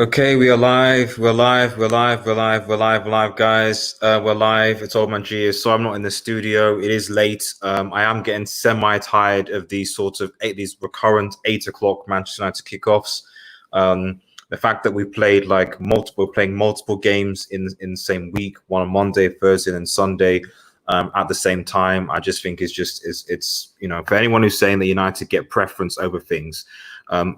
Okay, we are live. We're live. We're live. We're live. We're live. We're live, guys. We're live. It's Old Man G. So I'm not in the studio. It is late. I am getting semi-tired of these sort of these recurrent 8 o'clock Manchester United kickoffs. The fact that we played playing multiple games in the same week, one on Monday, Thursday, and Sunday, at the same time, I just think it's for anyone who's saying that United get preference over things.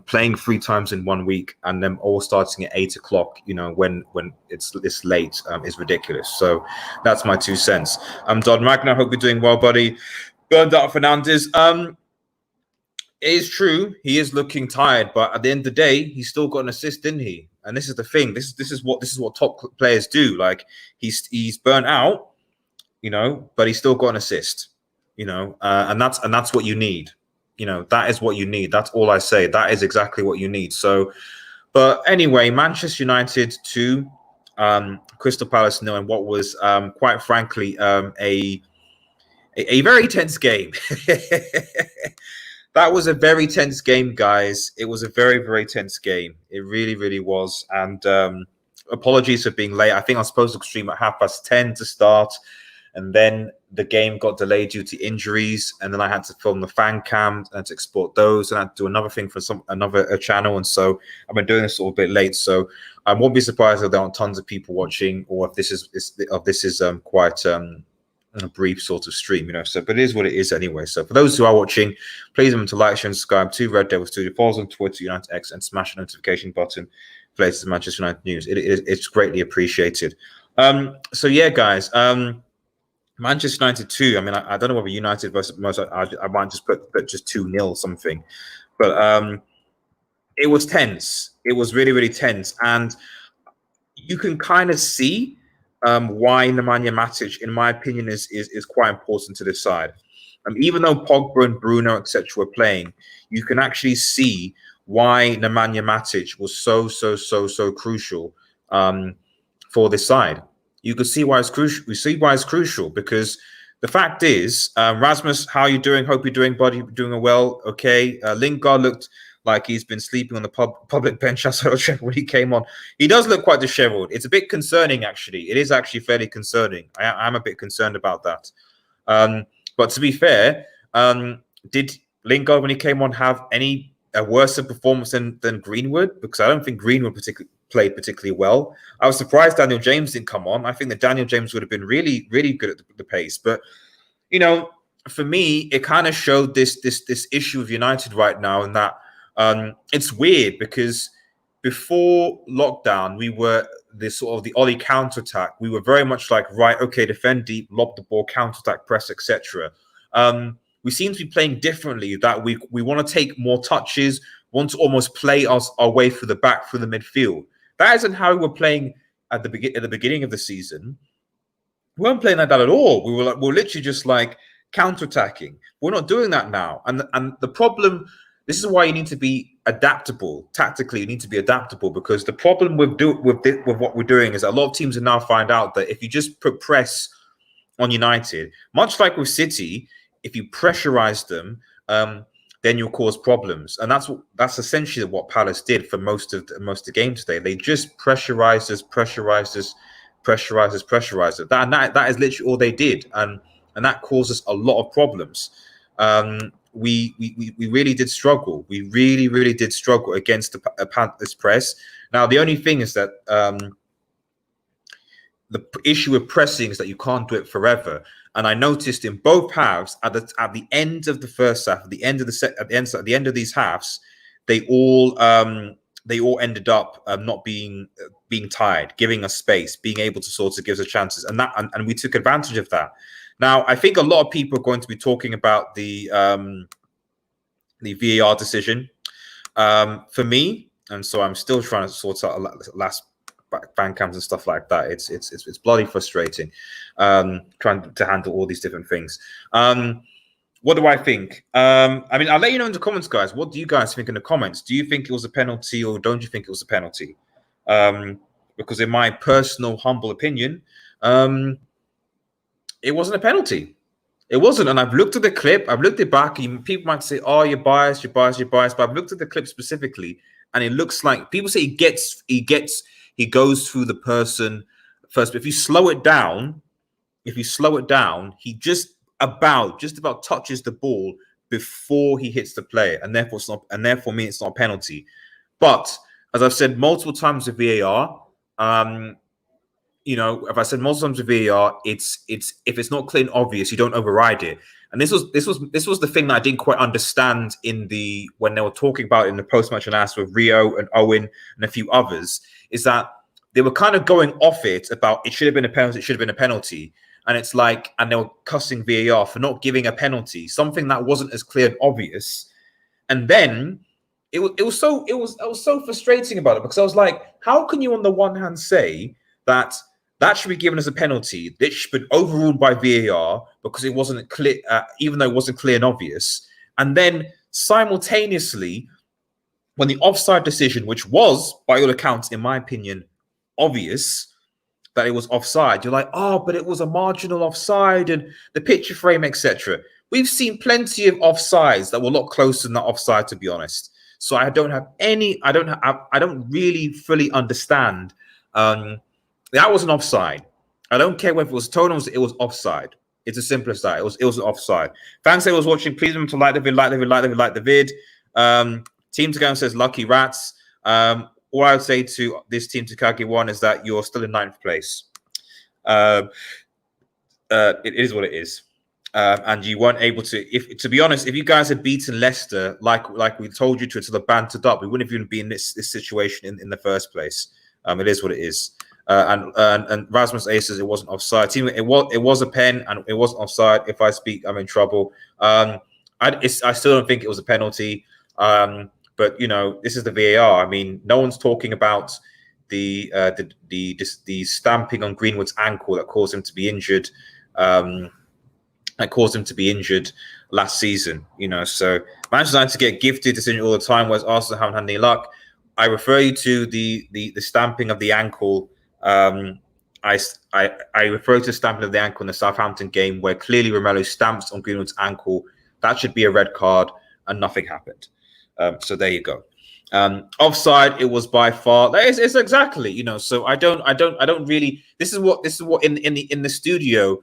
Playing 3 times in 1 week and then all starting at 8 o'clock, when it's this late, is ridiculous. So that's my 2 cents. Don Ragnar, hope you're doing well, buddy. Burned out Fernandes. It is true he is looking tired, but at the end of the day, he's still got an assist, didn't he? And this is the thing. This is what top players do. Like he's burnt out, but he's still got an assist, and that's what you need. That is what you need. That's all I say. That is exactly what you need. So, but anyway, Manchester United 2, Crystal Palace 0, and what was, quite frankly, a very tense game. That was a very tense game, guys. It was a very, very tense game. It really, really was. And apologies for being late. I think I was supposed to stream at 10:30 to start. And then the game got delayed due to injuries, and then I had to film the fan cam and to export those, and I had to do another thing for another channel, and so I've been doing this a little bit late. So I won't be surprised if there aren't tons of people watching, or if this is quite a brief sort of stream, So, but it is what it is anyway. So for those who are watching, please remember to like, share, and subscribe to Red Devil Studio. Follow us on Twitter, United X, and smash the notification button for latest Manchester United news. It's greatly appreciated. So yeah, guys. Manchester United 2. I mean, I don't know whether United versus most. I might just put just 2-0 something, but it was tense. It was really, really tense, and you can kind of see why Nemanja Matic, in my opinion, is quite important to this side. Even though Pogba and Bruno, etc., were playing, you can actually see why Nemanja Matic was so crucial for this side. You could see why it's crucial. We see why it's crucial because the fact is, Rasmus, how are you doing? Hope you're doing, buddy. Doing well. Okay. Lingard looked like he's been sleeping on the public bench. I saw when he came on. He does look quite disheveled. It's a bit concerning, actually. It is actually fairly concerning. I'm a bit concerned about that. But to be fair, did Lingard, when he came on, have a worse performance than Greenwood? Because I don't think Greenwood played particularly well. I was surprised Daniel James didn't come on. I think that Daniel James would have been really, really good at the pace. But, for me, it kind of showed this issue of United right now, and that it's weird because before lockdown, we were the Ollie counter-attack. We were very much like, right, okay, defend deep, lob the ball, counter-attack, press, etc. We seem to be playing differently, that we want to take more touches, want to almost play our way through the back, through the midfield. That isn't how we were playing at the beginning of the season. We weren't playing like that at all. We were literally just like counter-attacking. We're not doing that now. And the problem, this is why you need to be adaptable. Tactically, you need to be adaptable, because the problem with what we're doing is that a lot of teams have now find out that if you just put press on United, much like with City, if you pressurize them, then you'll cause problems, and that's essentially what Palace did for most of the game today. They just pressurized us. That is literally all they did, and that caused us a lot of problems. We really did struggle. We really did struggle against this press. Now the only thing is that the issue with pressing is that you can't do it forever. And I noticed in both halves, at the end of the first half, at the end of these halves, they all ended up not being tired, giving us space, being able to sort of give us chances, and we took advantage of that. Now, I think a lot of people are going to be talking about the VAR decision for me, and so I'm still trying to sort out last fan cams and stuff like that. It's bloody frustrating trying to handle all these different things. What do I think? I mean, I'll let you know in the comments, guys. What do you guys think in the comments? Do you think it was a penalty, or don't you think it was a penalty? Because in my personal humble opinion, it wasn't a penalty. It wasn't. And I've looked at the clip. I've looked it back. People might say, oh, you're biased. But I've looked at the clip specifically, and it looks like people say he goes through the person first. But if you slow it down, he just about touches the ball before he hits the player, and therefore it's not a penalty. But as I've said multiple times with VAR, if I said multiple times with VAR, it's if it's not clear and obvious, you don't override it. And this was the thing that I didn't quite understand when they were talking about it in the post-match analysis with Rio and Owen and a few others, is that they were kind of going off it about it should have been a penalty, it should have been a penalty. And it's like, and they were cussing VAR for not giving a penalty, something that wasn't as clear and obvious. And then I was so frustrating about it, because I was like, how can you on the one hand say that should be given as a penalty, that should be overruled by VAR because it wasn't clear, even though it wasn't clear and obvious, and then simultaneously, when the offside decision, which was by all accounts, in my opinion, obvious that it was offside, you're like, oh, but it was a marginal offside and the picture frame, etc. We've seen plenty of offsides that were a lot closer than that offside, to be honest. So I don't really fully understand. That was an offside. I don't care whether it was tonal, it was offside. It's as simple as that. It was an offside. Thanks, I was watching. Please remember to like the vid. Team Takagi says, lucky rats. All I would say to this Team Takagi one is that you're still in 9th place. It is what it is. And you weren't able to, to be honest, if you guys had beaten Leicester like we told you to until the bantered up, we wouldn't have even been in this situation in the first place. It is what it is. And Rasmus A says it wasn't offside. Team, it was a pen and it wasn't offside. If I speak, I'm in trouble. I still don't think it was a penalty. But this is the VAR. I mean, no one's talking about the stamping on Greenwood's ankle that caused him to be injured. Last season. So Manchester United get gifted decision all the time, whereas Arsenal haven't had any luck. I refer you to the stamping of the ankle. I refer to the stamping of the ankle in the Southampton game, where clearly Romelu stamps on Greenwood's ankle. That should be a red card, and nothing happened. So there you go. Offside, it was by far. It's exactly, So I don't really. This is what in the studio.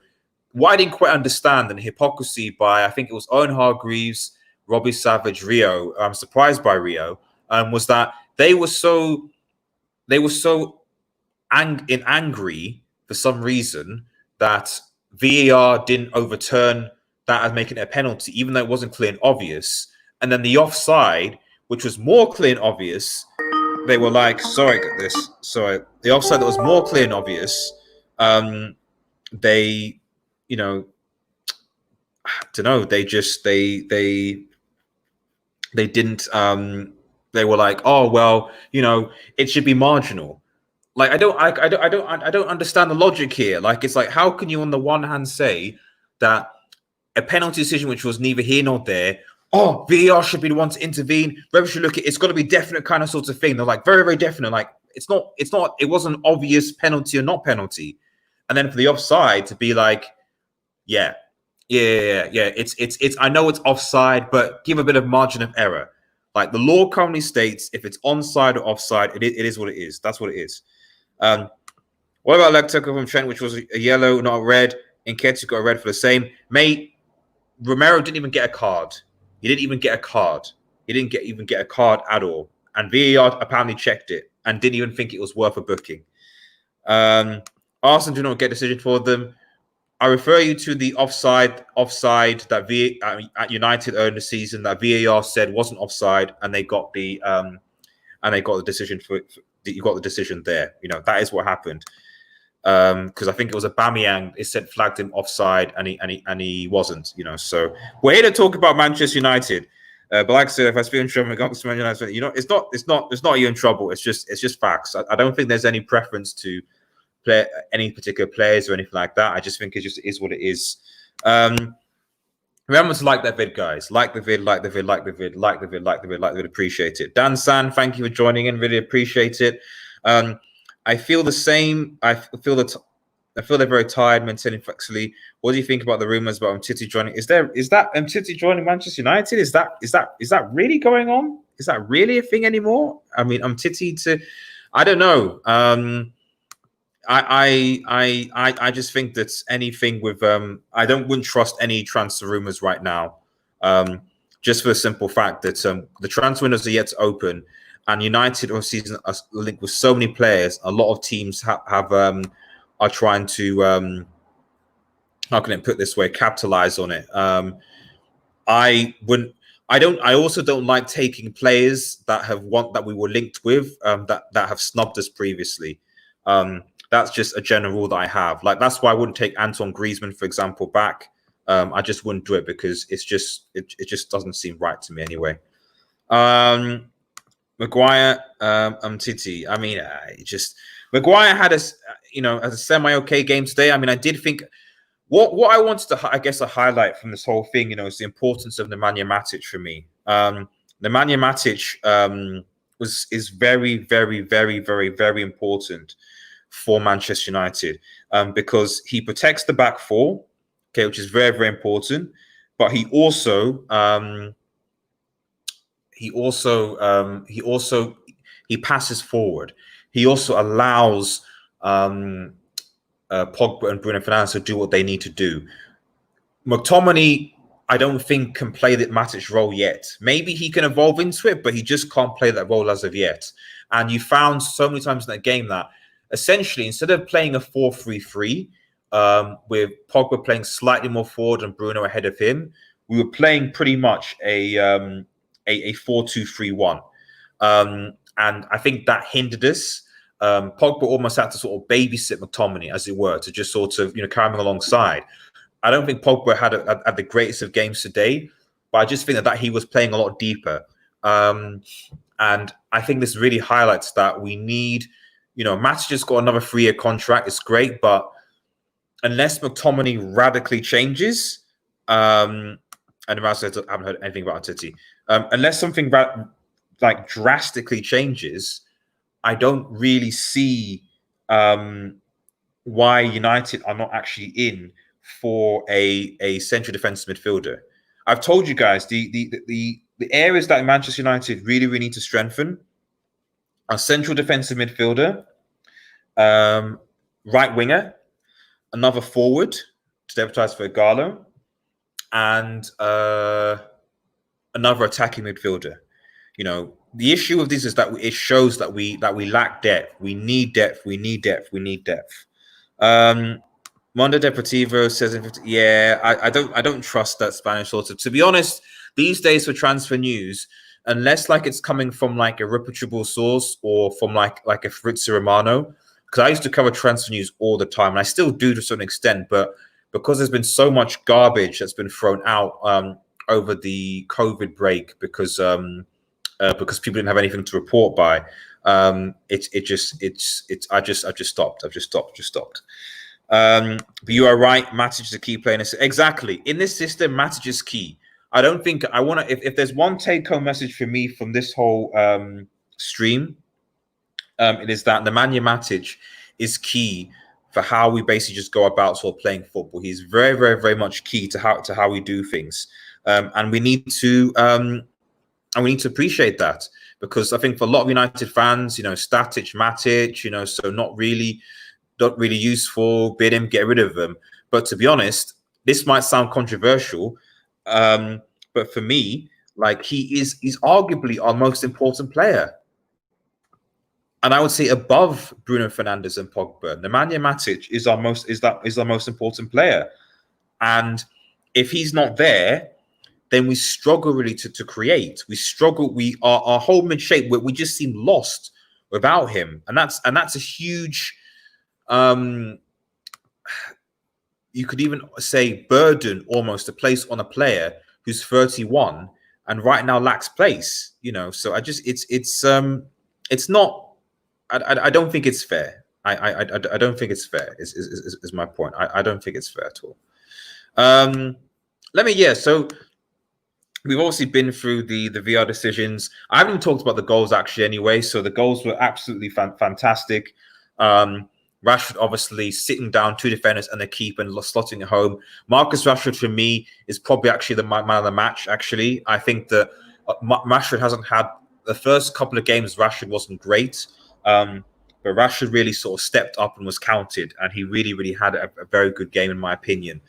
What I didn't quite understand, and hypocrisy by, I think it was Owen Hargreaves, Robbie Savage, Rio. I'm surprised by Rio. Was that they were so angry for some reason that VAR didn't overturn that as making it a penalty, even though it wasn't clear and obvious. And then the offside, which was more clear and obvious, they were like, the offside that was more clear and obvious, they, I don't know, they didn't, they were like, oh, well, it should be marginal. Like, I don't understand the logic here. Like, it's like, how can you on the one hand say that a penalty decision, which was neither here nor there, oh, VAR should be the one to intervene. Whether should look at it's got to be definite kind of sort of thing. They're like very, very definite. Like it wasn't obvious penalty or not penalty. And then for the offside to be like, yeah. It's I know it's offside, but give a bit of margin of error. Like the law currently states, if it's onside or offside, it is what it is. That's what it is. What about leg tackle from Trent, which was a yellow, not a red? Nketiah got a red for the same. Mate, Romero didn't even get a card. He didn't even get a card. He didn't even get a card at all. And VAR apparently checked it and didn't even think it was worth a booking. Arsenal do not get a decision for them. I refer you to the offside that at United earlier in the season that VAR said wasn't offside, and they got the decision for you got the decision there. That is what happened. Because I think it was Aubameyang. It said flagged him offside, and he wasn't. So we're here to talk about Manchester United. But like I said, if I speak in trouble against Manchester United, it's not you in trouble. It's just facts. I don't think there's any preference to play any particular players or anything like that. I just think it just is what it is. Remember to like that vid, guys. Like the vid. Appreciate it. Dan San, thank you for joining in. Really appreciate it. I feel the same. I feel that I feel they're very tired, maintaining flexibly. What do you think about the rumors about Umtiti joining? Is that Umtiti joining Manchester United? Is that really going on? Is that really a thing anymore? I mean, Umtiti to, I don't know. I just think that anything with I wouldn't trust any transfer rumors right now. Just for the simple fact that the transfer windows are yet to open, and United obviously are linked with so many players. A lot of teams are trying to how can I put it this way, capitalize on it. I wouldn't. I don't. I also don't like taking players that we were linked with that have snubbed us previously. That's just a general rule that I have. Like that's why I wouldn't take Antoine Griezmann, for example, back. I just wouldn't do it because it just doesn't seem right to me anyway. Maguire, Titi. I mean, Maguire had a semi-okay game today. I mean, I did think what I wanted to, I guess, a highlight from this whole thing, is the importance of Nemanja Matic for me. Nemanja Matic is very, very, very, very, very important for Manchester United because he protects the back four, okay, which is very, very important. But he also passes forward. He also allows Pogba and Bruno Fernandes to do what they need to do. McTominay, I don't think, can play that Matic role yet. Maybe he can evolve into it, but he just can't play that role as of yet. And you found so many times in that game that essentially, instead of playing a 4-3-3, with Pogba playing slightly more forward and Bruno ahead of him, we were playing pretty much a 4-2-3-1. And I think that hindered us. Pogba almost had to sort of babysit McTominay, as it were, to just sort of carry him alongside. I don't think Pogba had the greatest of games today, but I just think that he was playing a lot deeper. And I think this really highlights that we need, Matic just got another 3-year contract. It's great, but unless McTominay radically changes, and I haven't heard anything about Titi. Unless something drastically changes, I don't really see why United are not actually in for a central defensive midfielder. I've told you guys the areas that Manchester United really, really need to strengthen are central defensive midfielder, right winger, another forward to deputise for Gallo, and another attacking midfielder. The issue with this is that it shows that we lack depth. We need depth. We need depth. We need depth. Mondo Deportivo says, I don't trust that Spanish sort of. To be honest, these days for transfer news, unless it's coming from a reputable source or from like a Fabrizio Romano, because I used to cover transfer news all the time, and I still do to a certain extent, but because there's been so much garbage that's been thrown out over the COVID break because people didn't have anything to report by, I just stopped. But you are right, Matic is a key player. Exactly. In this system, Matic is key. I don't think I want to, if there's one take-home message for me from this whole stream, it is that Nemanja Matic is key for how we basically just go about sort of playing football. He's very, very, very much key to how we do things. And we need to appreciate that, because I think for a lot of United fans, static Matic, so not really useful, bid him, get rid of him. But to be honest, this might sound controversial, but for me, he's arguably our most important player. And I would say above Bruno Fernandes and Pogba, Nemanja Matic is our most important player. And if he's not there, then we struggle really to create. We struggle. Our whole mid shape. We just seem lost without him, and that's a huge. You could even say burden almost to place on a player who's 31 and right now lacks place. So it's not. I don't think it's fair. I don't think it's fair. Is my point. I don't think it's fair at all. So we've obviously been through the VR decisions. I haven't even talked about the goals actually anyway. So the goals were absolutely fantastic. Rashford obviously sitting down, 2 defenders and a keeper and slotting it home. Marcus Rashford for me is probably actually the man of the match. Actually, I think that Rashford hasn't had the first couple of games. Rashford wasn't great, but Rashford really sort of stepped up and was counted, and he really had a very good game in my opinion.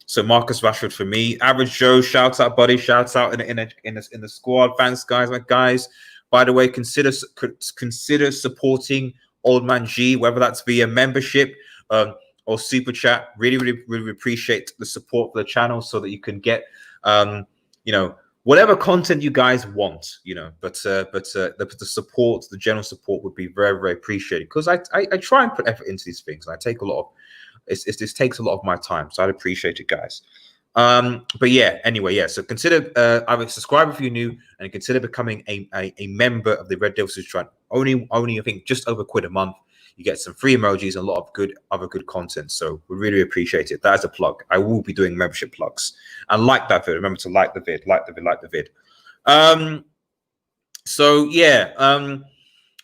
So Marcus Rashford for me. Average Joe, shouts out, buddy, shouts out in the squad. Thanks, guys. By the way, consider supporting Old Man G, whether that's via membership or super chat. Really appreciate the support for the channel so that you can get whatever content you guys want, but the support, the general support would be very appreciated, because I try and put effort into these things, and I take a lot of this takes a lot of my time, so I'd appreciate it, guys. But yeah, anyway, yeah. So consider either subscribe if you're new, and consider becoming a member of the Red Devils Tribe. Only I think just over £1 a month. You get some free emojis and a lot of other good content. So we really appreciate it. That is a plug. I will be doing membership plugs. And like that vid. Remember to like the vid. Like the vid. So yeah.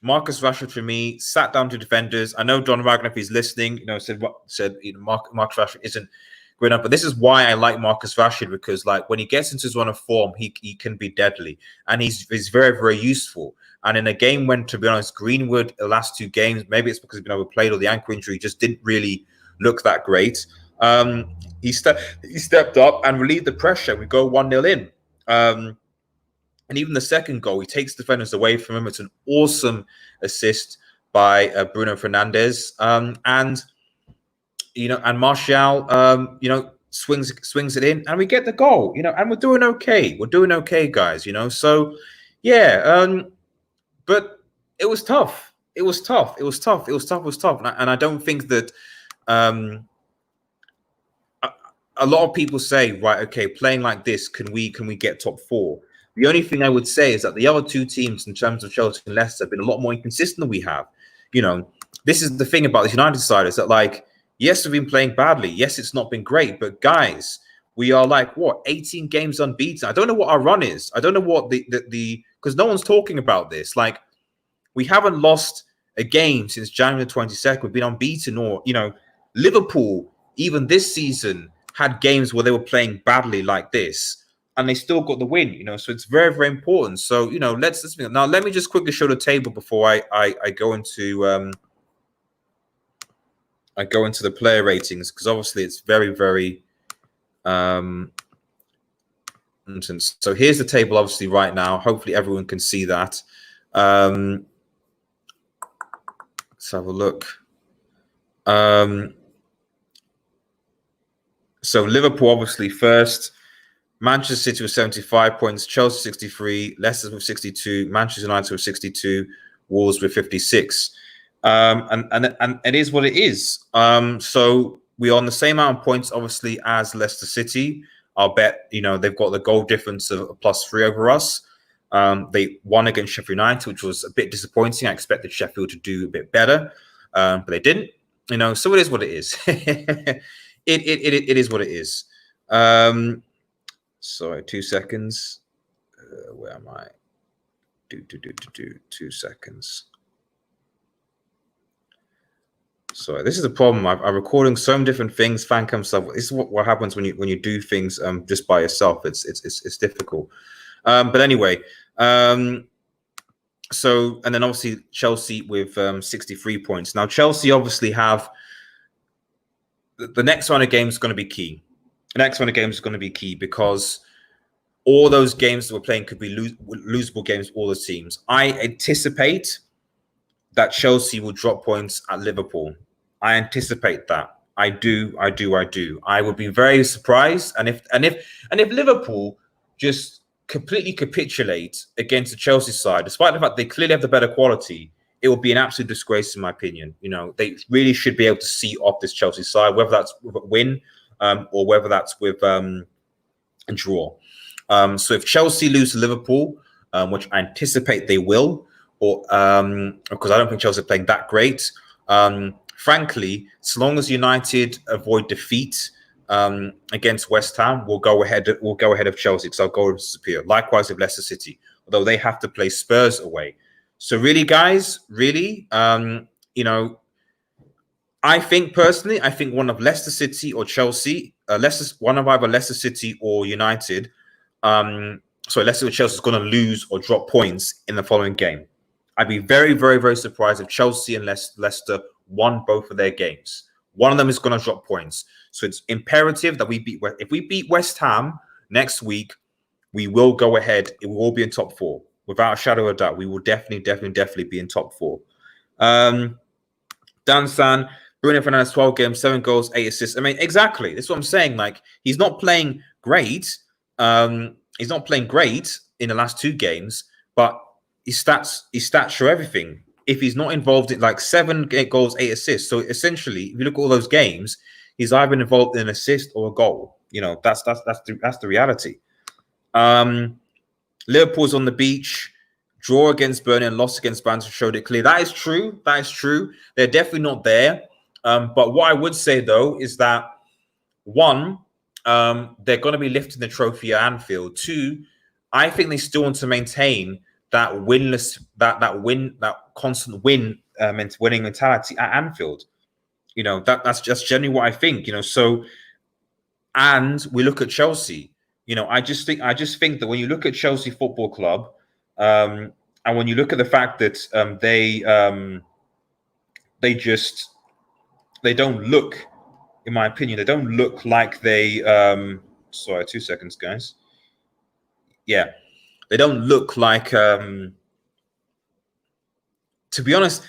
Marcus Rashford for me, sat down to defenders. I know John Wagner, if he's listening, said Marcus Rashford isn't great enough. But this is why I like Marcus Rashford, because like when he gets into his run of form, he can be deadly, and he's very useful. And in a game when, to be honest, Greenwood, the last 2 games, maybe it's because he's been overplayed or the ankle injury, just didn't really look that great. He stepped up and relieved the pressure. We go 1-0 in. And even the second goal, he takes defenders away from him. It's an awesome assist by Bruno Fernandes. And Martial, swings it in, and we get the goal, and we're doing okay. We're doing okay, guys, So, yeah, but it was tough. It was tough. And I don't think that a lot of people say, right, okay, playing like this, can we get top 4? The only thing I would say is that the other 2 teams, in terms of Chelsea and Leicester, have been a lot more inconsistent than we have. This is the thing about this United side, is that, like, yes, we've been playing badly. Yes, it's not been great. But, guys, we are, 18 games unbeaten. I don't know what our run is. I don't know what because no one's talking about this. Like, we haven't lost a game since January 22nd. We've been unbeaten. Or, Liverpool, even this season, had games where they were playing badly like this, and they still got the win, so it's very important. So, let's now let me just quickly show the table before I go into the player ratings, because obviously it's very intense. So here's the table obviously right now. Hopefully everyone can see that. Let's have a look. So Liverpool obviously first. Manchester City with 75 points, Chelsea 63, Leicester with 62, Manchester United with 62, Wolves with 56. And it is what it is. So we're on the same amount of points, obviously, as Leicester City. I'll bet, they've got the goal difference of +3 over us. They won against Sheffield United, which was a bit disappointing. I expected Sheffield to do a bit better, but they didn't. So it is what it is. it is what it is. Sorry, 2 seconds. Where am I? 2 seconds. Sorry, this is the problem. I'm recording so many different things, fan cam stuff. This is what happens when you do things just by yourself. It's difficult. But anyway, so, and then obviously Chelsea with 63 points. Now Chelsea obviously have the next round of games is going to be key. The next round of games is going to be key, because all those games that we're playing could be losable games for all the teams. I anticipate that Chelsea will drop points at Liverpool. I anticipate that. I do. I would be very surprised. And if Liverpool just completely capitulate against the Chelsea side, despite the fact they clearly have the better quality, it would be an absolute disgrace in my opinion. They really should be able to see off this Chelsea side, whether that's with a win or whether that's with a draw. So if Chelsea lose to Liverpool, which I anticipate they will, or because I don't think Chelsea are playing that great, frankly, as long as United avoid defeat against West Ham, we'll go ahead of Chelsea, because our goal is superior. Likewise with Leicester City, although they have to play Spurs away. So really, guys, really, I think personally, I think one of Leicester City or Chelsea, one of either Leicester City or United, Leicester or Chelsea is going to lose or drop points in the following game. I'd be very, very, very surprised if Chelsea and Leicester won both of their games. One of them is going to drop points. So it's imperative that we beat. If we beat West Ham next week, we will go ahead. It will all be in top four without a shadow of a doubt. We will definitely be in top four. Dan San, Bruno Fernandes, 12 games, 7 goals, 8 assists. I mean, exactly. That's what I'm saying. Like, he's not playing great. He's not playing great in the last 2 games, but his stats show everything. If he's not involved in like 7 goals, 8 assists. So essentially, if you look at all those games, he's either involved in an assist or a goal. You know, that's the reality. Liverpool's on the beach. Draw against Burnley and loss against Banter showed it clear. That is true. That is true. They're definitely not there. But what I would say, though, is that, one, they're going to be lifting the trophy at Anfield. 2, I think they still want to maintain that winless, that constant winning mentality at Anfield. You know, that's just generally what I think. You know, so, and we look at Chelsea. You know, I just think that when you look at Chelsea Football Club, and when you look at the fact that they don't look, in my opinion, they don't look like they. Sorry, 2 seconds, guys. Yeah, they don't look like. To be honest,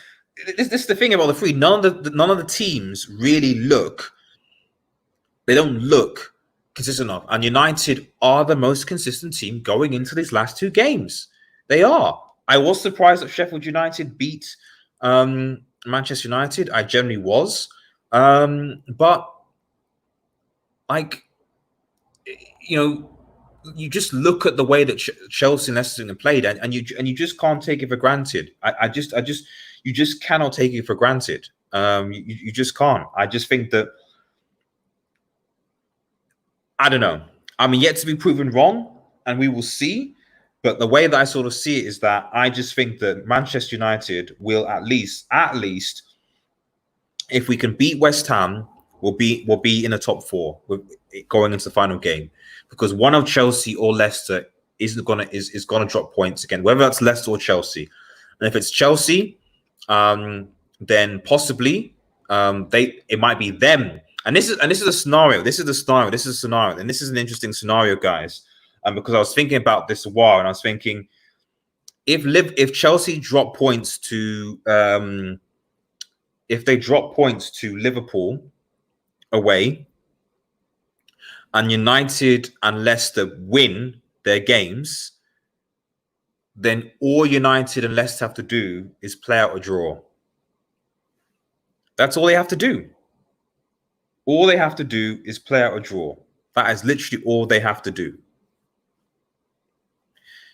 this is the thing about the 3. None of the teams really look. They don't look consistent enough, and United are the most consistent team going into these last 2 games. They are. I was surprised that Sheffield United beat Manchester United. I generally was. But, like, you know, you just look at the way that Chelsea and Leicester played, and you just can't take it for granted. You just cannot take it for granted. You just can't. I just think that, I don't know. I'm yet to be proven wrong, and we will see. But the way that I sort of see it is that I just think that Manchester United will at least, if we can beat West Ham, we'll be in the top 4 going into the final game, because one of Chelsea or Leicester is gonna drop points again, whether that's Leicester or Chelsea. And if it's Chelsea, then possibly it might be them. And this is a scenario. This is a scenario, and this is an interesting scenario, guys. Because I was thinking about this a while, and I was thinking, if Chelsea drop points to if they drop points to Liverpool away, and United and Leicester win their games, then all United and Leicester have to do is play out a draw. That's all they have to do. All they have to do is play out a draw. That is literally all they have to do.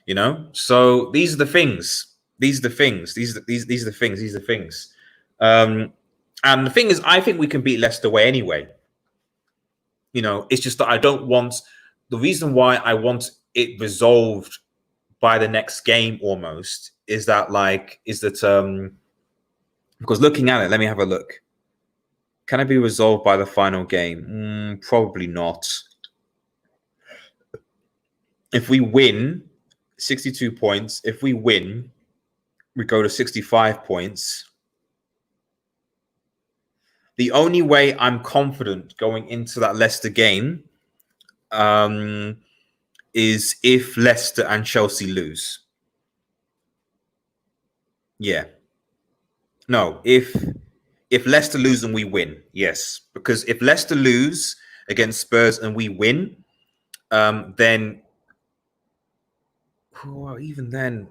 You know, so these are the things. These are the things. And the thing is, I think we can beat Leicester away anyway. You know, it's just that I don't want. The reason why I want it resolved by the next game almost is that because looking at it, let me have a look. Can it be resolved by the final game? Probably not. If we win 62 points, if we win, we go to 65 points. The only way I'm confident going into that Leicester game is if Leicester and Chelsea lose. Yeah. No, if Leicester lose and we win, yes. Because if Leicester lose against Spurs and we win, then even then,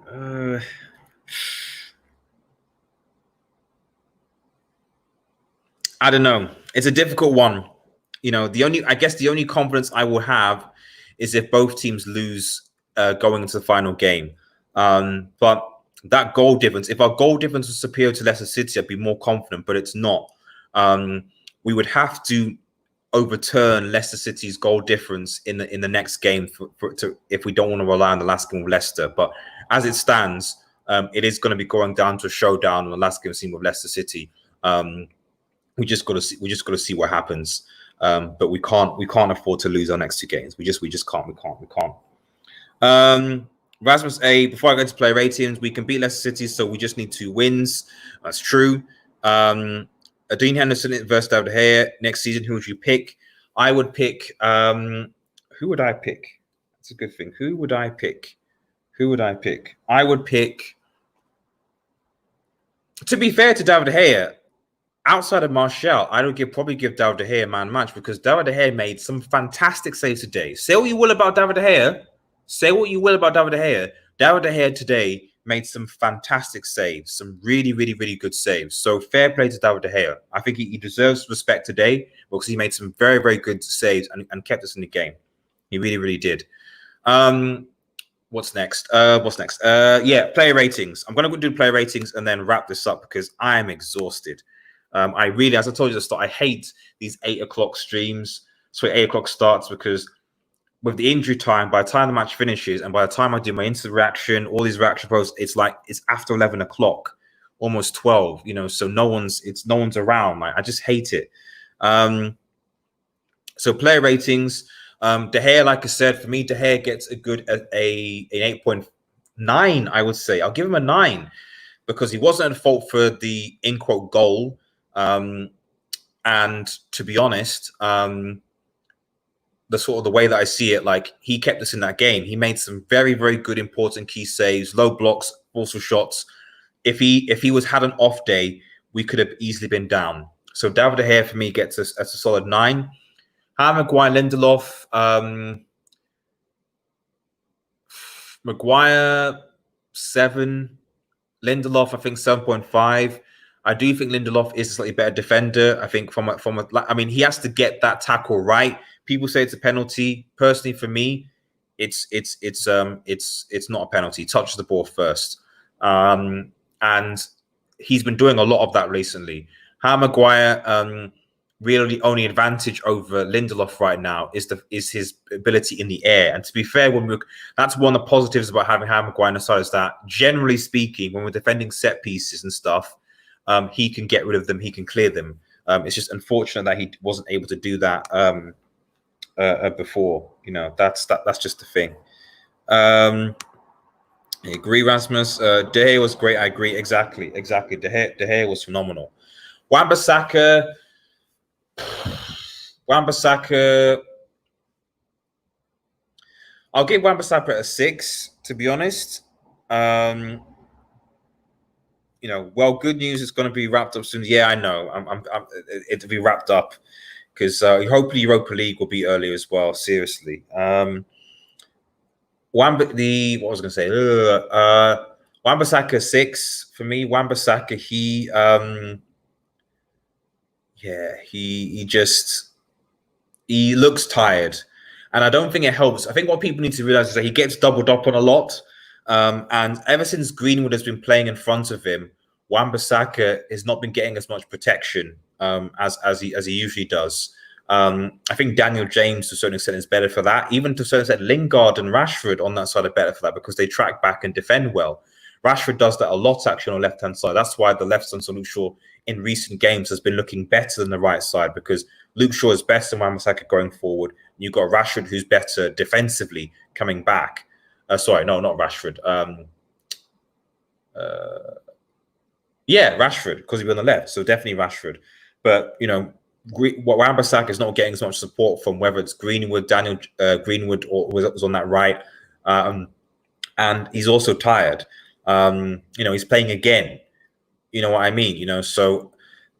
I don't know. It's a difficult one. You know, the only confidence I will have is if both teams lose going into the final game. But that goal difference, if our goal difference was superior to Leicester City, I'd be more confident, but it's not. We would have to overturn Leicester City's goal difference in the next game if we don't want to rely on the last game of Leicester. But as it stands, it is going to be going down to a showdown on the last game scene with Leicester City. we just got to see. We just got to see what happens. But we can't afford to lose our next 2 games. We just can't. We can't. Rasmus A. Before I go into play ratings, we can beat Leicester City, so we just need 2 wins. That's true. Dean Henderson versus David De Gea next season. Who would you pick? I would pick. Who would I pick? That's a good thing. Who would I pick? I would pick. To be fair to David De Gea, outside of Martial, I would probably give David De Gea man match because David De Gea made some fantastic saves today. Say what you will about David De Gea. David De Gea today made some fantastic saves, some really, really, really good saves. So fair play to David De Gea. I think he deserves respect today because he made some very, very good saves and kept us in the game. He really, really did. What's next? Yeah, player ratings. I'm going to do player ratings and then wrap this up because I'm exhausted. I really, as I told you at the start, I hate these 8 o'clock streams. So 8 o'clock starts because with the injury time, by the time the match finishes and by the time I do my instant reaction, all these reaction posts, it's after 11 o'clock, almost 12, so no one's around. I just hate it. So player ratings, De Gea, like I said, for me, De Gea gets an 8.9, I would say. I'll give him a 9 because he wasn't at fault for the in quote goal. And to be honest, the way that I see it, he kept us in that game. He made some very, very good, important key saves, low blocks, also shots. If he had an off day, we could have easily been down. So David De Gea for me gets us as a solid 9. Harry Maguire, Lindelof, Maguire 7, Lindelof I think 7.5. I do think Lindelof is a slightly better defender. I think he has to get that tackle right. People say it's a penalty. Personally, for me, it's not a penalty. He touches the ball first, and he's been doing a lot of that recently. Harry Maguire, really only advantage over Lindelof right now is his ability in the air. And to be fair, that's one of the positives about having Harry Maguire on the side is that generally speaking, when we're defending set pieces and stuff, he can get rid of them. He can clear them. It's just unfortunate that he wasn't able to do that before. That's just the thing. I agree, Rasmus. De Gea was great. I agree. Exactly. De Gea was phenomenal. Wan-Bissaka. I'll give Wan-Bissaka a 6. To be honest. Good news is going to be wrapped up soon. Yeah, I know. It'll be wrapped up because hopefully Europa League will be earlier as well. Seriously. What was I going to say? Wan-Bissaka 6 for me. Wan-Bissaka, he looks tired, and I don't think it helps. I think what people need to realize is that he gets doubled up on a lot. And ever since Greenwood has been playing in front of him, Wan-Bissaka has not been getting as much protection as he usually does. I think Daniel James to a certain extent is better for that. Even to a certain extent, Lingard and Rashford on that side are better for that because they track back and defend well. Rashford does that a lot actually on the left-hand side. That's why the left side, Luke Shaw, in recent games has been looking better than the right side because Luke Shaw is better than Wan-Bissaka going forward. You've got Rashford who's better defensively coming back. Sorry, no, not Rashford. Rashford, because he's on the left. So definitely Rashford. But, Wan-Bissaka is not getting as much support from whether it's Greenwood, Daniel Greenwood, or was on that right. And he's also tired. He's playing again. You know what I mean? So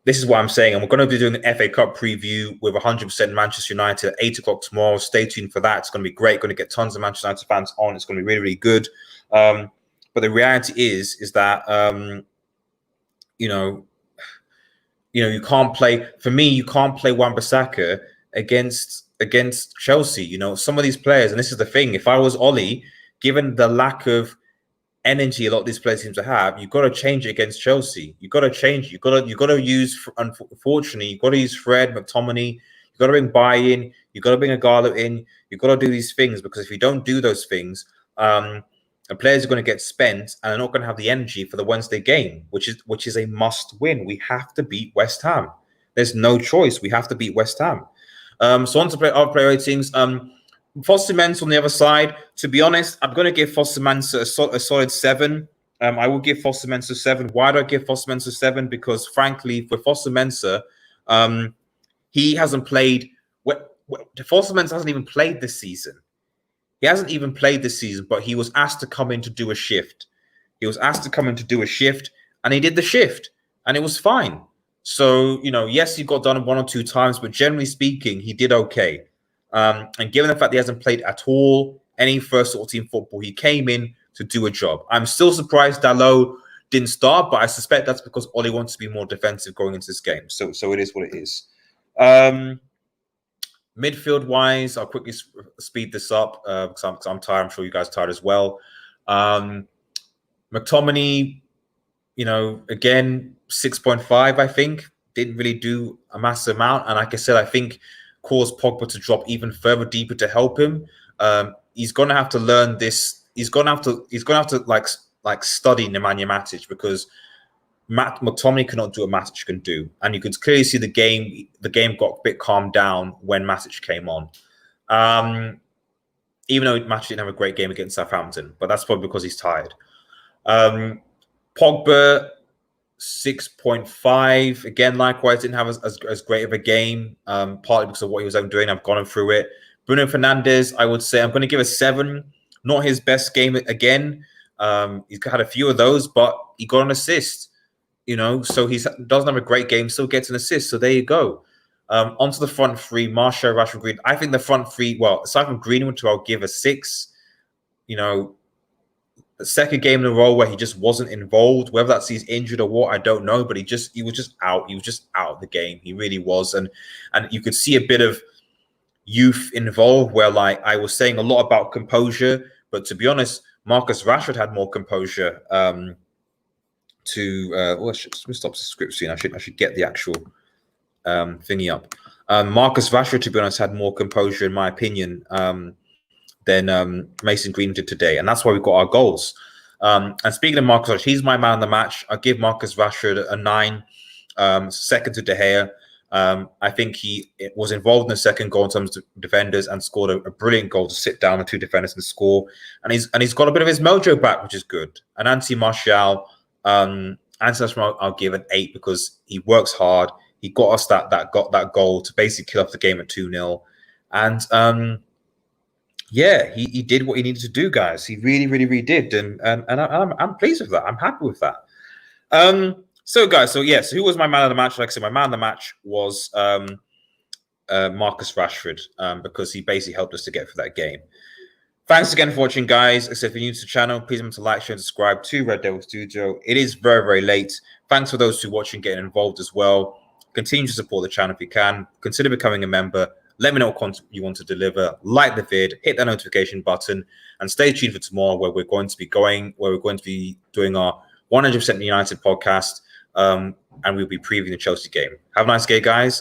this is what I'm saying. And we're going to be doing an FA Cup preview with 100% Manchester United at 8 o'clock tomorrow. Stay tuned for that. It's going to be great. Going to get tons of Manchester United fans on. It's going to be really, really good. But the reality is that, you can't play. For me, you can't play Wan-Bissaka against Chelsea. Some of these players, and this is the thing. If I was Ollie, given the lack of energy a lot of these players seem to have, you've got to change it against Chelsea. You've got to change. You've got to use. Unfortunately, you've got to use Fred, McTominay. You've got to bring Baye in. You've got to bring Agallo in. You've got to do these things because if you don't do those things, the players are going to get spent and are not going to have the energy for the Wednesday game, which is a must win. We have to beat West Ham. There's no choice. We have to beat West Ham. So on to play our player ratings. Foster Mensah on the other side. To be honest, I'm going to give Foster Mensah a solid 7. I will give Foster Mensah 7. Why do I give Foster Mensah 7? Because frankly, for Foster Mensah, he hasn't played. Foster Mensah hasn't even played this season. He hasn't even played this season, but he was asked to come in to do a shift. He was asked to come in to do a shift, and he did the shift, and it was fine. So, yes, he got done 1 or 2 times, but generally speaking, he did okay. And given the fact that he hasn't played at all any first sort of team football, he came in to do a job. I'm still surprised Dalot didn't start, but I suspect that's because Ollie wants to be more defensive going into this game. So it is what it is. Midfield-wise, I'll quickly speed this up because I'm tired. I'm sure you guys are tired as well. McTominay, again, 6.5, I think. Didn't really do a massive amount. And like I said, I think caused Pogba to drop even further deeper to help him. He's going to have to learn this. He's going to have to like study Nemanja Matic, because McTominay cannot do what Matic can do, and you could clearly see the game got a bit calmed down when Matic came on. Even though Matic didn't have a great game against Southampton, but that's probably because he's tired. Pogba, 6.5. Again, likewise, didn't have as great of a game, partly because of what he was doing. I've gone through it. Bruno Fernandes, I would say I'm going to give a 7. Not his best game again. He's had a few of those, but he got an assist. So he doesn't have a great game, still gets an assist. So there you go. Onto the front three, Martial, Rashford, Green. I think the front three, well, aside from Greenwood, I'll give a 6. The second game in a row where he just wasn't involved, whether that's he's injured or what, I don't know. But he was just out. He was just out of the game. He really was. And you could see a bit of youth involved where, like, I was saying a lot about composure. But to be honest, Marcus Rashford had more composure. Let me stop the script scene. I should get the actual thingy up. Marcus Rashford, to be honest, had more composure, in my opinion, than Mason Green did today, and that's why we got our goals. And speaking of Marcus Rashford, he's my man of the match. I give Marcus Rashford a 9, second to De Gea. I think he was involved in the second goal in terms of defenders and scored a brilliant goal to sit down the 2 defenders and score. And he's got a bit of his mojo back, which is good. And Martial. I'll give an 8 because he works hard. He got us that goal to basically kill off the game at 2-0. And he did what he needed to do, guys. He really, really, really did. And I'm pleased with that. I'm happy with that. So who was my man of the match? Like I said, my man of the match was Marcus Rashford, because he basically helped us to get through that game. Thanks again for watching, guys. If you're new to the channel, please remember to like, share, and subscribe to Red Devil Studio. It is very, very late. Thanks for those who are watching, getting involved as well. Continue to support the channel if you can. Consider becoming a member. Let me know what content you want to deliver. Like the vid, hit that notification button, and stay tuned for tomorrow, where we're going to be doing our 100% United podcast, and we'll be previewing the Chelsea game. Have a nice day, guys.